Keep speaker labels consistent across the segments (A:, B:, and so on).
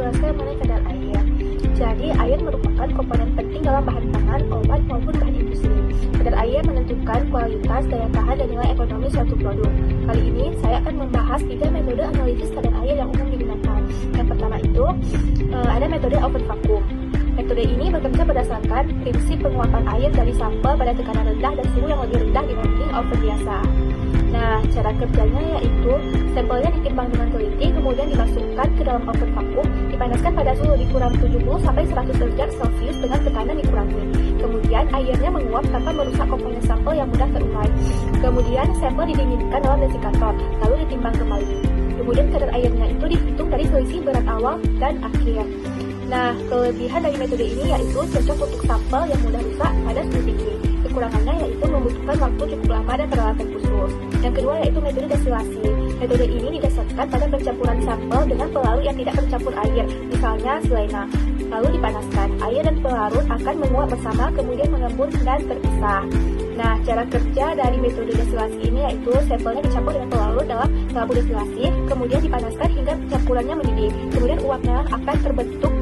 A: menjelaskan mengenai kadar air. Jadi, air merupakan komponen penting dalam bahan pangan, obat, maupun bahan industri. Kadar air menentukan kualitas, daya tahan, dan nilai ekonomi suatu produk. Kali ini, saya akan membahas 3 metode analisis kadar air yang umum digunakan. Yang pertama itu, ada metode open vacuum. Metode ini bekerja berdasarkan prinsip penguapan air dari sampel pada tekanan rendah dan suhu yang lebih rendah dibanding oven biasa. Nah, cara kerjanya yaitu sampelnya ditimbang dengan teliti, kemudian dimasukkan ke dalam oven vakum, dipanaskan pada suhu lebih kurang 70 sampai 100 derajat Celcius dengan tekanan dikurangi. Kemudian airnya menguap tanpa merusak komponen sampel yang mudah terurai. Kemudian sampel didinginkan dalam desikator, lalu ditimbang kembali. Kemudian kadar airnya itu dihitung dari selisih berat awal dan akhir. Nah, kelebihan dari metode ini yaitu cocok untuk sampel yang mudah rusak pada suhu tinggi. Kekurangannya yaitu membutuhkan waktu cukup lama dan peralatan khusus. Yang kedua yaitu metode destilasi. Metode ini didasarkan pada pencampuran sampel dengan pelarut yang tidak tercampur air, misalnya selena. Lalu dipanaskan, air dan pelarut akan menguap bersama, kemudian mengembun dan terpisah. Nah, cara kerja dari metode destilasi ini yaitu sampelnya dicampur dengan pelarut dalam tabung destilasi, kemudian dipanaskan hingga campurannya mendidih. Kemudian uapnya akan terbentuk,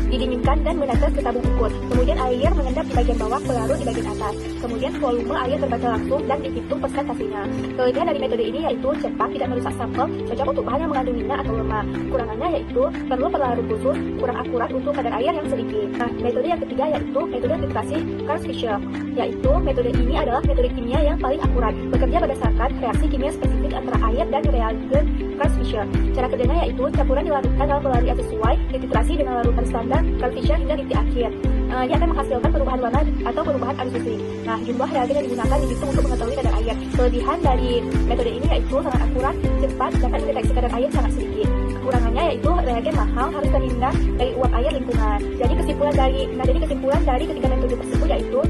A: didinginkan dan menetes ke tabung ukur. Kemudian air mengendap di bagian bawah, pelarut di bagian atas. Kemudian volume air terbaca langsung dan dihitung persentasenya. Kelebihan dari metode ini yaitu cepat, tidak merusak sampel, cocok untuk bahan yang mengandung minyak atau lemak. Kurangannya yaitu perlu pelarut khusus, kurang akurat untuk kadar air yang sedikit. Nah, metode yang ketiga yaitu metode filtrasi Karl-Fischer. Yaitu metode ini adalah metode kimia yang paling akurat, bekerja berdasarkan reaksi kimia spesifik antara air dan reagen Karl-Fischer. Cara kerjanya yaitu campuran dilarutkan dalam pelarut yang sesuai, dititrasi dengan larutan standar Karl-Fischer hingga titik akhir. Dia akan menghasilkan perubahan warna atau perubahan arus listrik. Nah, jumlah reagen yang digunakan dihitung untuk mengetahui kadar air. Kelebihan dari metode ini yaitu sangat akurat, cepat, dapat mendeteksi kadar air sangat sedikit. Kekurangannya yaitu reagen mahal, harus terhindar dari uap air lingkungan. Jadi kesimpulan dari ketiga metode tersebut yaitu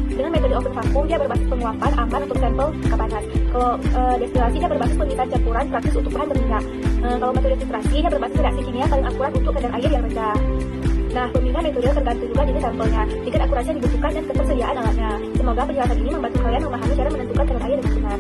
A: dengan metode oven vacuum dia berbasis penguapan, aman untuk sampel panas. Kalau destilasi dia berbasis pemisahan campuran, praktis untuk bahan berminyak. Kalau metode filtrasi dia berbasis reaksi kimia paling akurat untuk kadar air yang rendah. Nah, pemilihan metode tergantung juga jenis sampelnya, tingkat akurasi yang dibutuhkan dan ketersediaan alatnya. Semoga penjelasan ini membantu kalian memahami cara menentukan kadar air dengan benar.